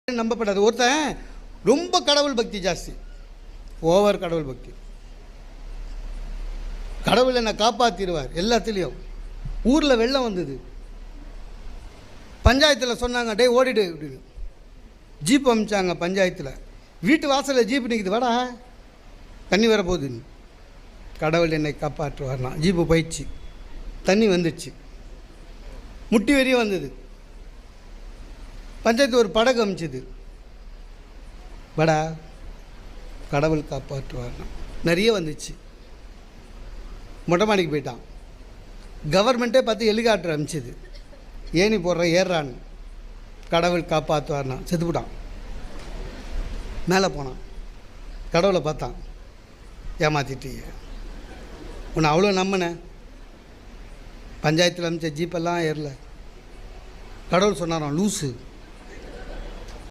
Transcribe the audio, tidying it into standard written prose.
நம்பப்படாது. ஒருத்தன் ரொம்ப கடவுள் பக்தி ஜாஸ்தி, ஓவர் கடவுள் பக்தி. கடவுள் என்னை காப்பாற்றிடுவார் எல்லாத்துலேயும். ஊரில் வெள்ளம் வந்தது, பஞ்சாயத்தில் சொன்னாங்க டே ஓடிடு அப்படின்னு. ஜீப் அமிச்சாங்க பஞ்சாயத்தில். வீட்டு வாசலில் ஜீப் நிற்குது, வாடா தண்ணி வரப்போகுதுன்னு. கடவுள் என்னை காப்பாற்றுவார்னா ஜீப்பு போயிடுச்சு, தண்ணி வந்துடுச்சு, முட்டி வரையும் வந்தது. பஞ்சாயத்து ஒரு படகு அமிச்சுது, வடா கடவுள் காப்பாற்றுவார்னா நிறைய வந்துச்சு. மொட்டை மாடிக்கு போயிட்டான். கவர்மெண்ட்டே பார்த்து ஹெலிகாப்டர் அமிச்சுது, ஏணி போடுற ஏறான்னு. கடவுள் காப்பாற்றுவார்னா செத்துவிட்டான். மேலே போனான், கடவுளை பார்த்தான், ஏமாற்றிட்டீங்க, உன்னை அவ்வளோ நம்பினேன். பஞ்சாயத்தில் அமிச்ச ஜீப்பெல்லாம் ஏறல. கடவுள் சொன்னாராம், லூஸு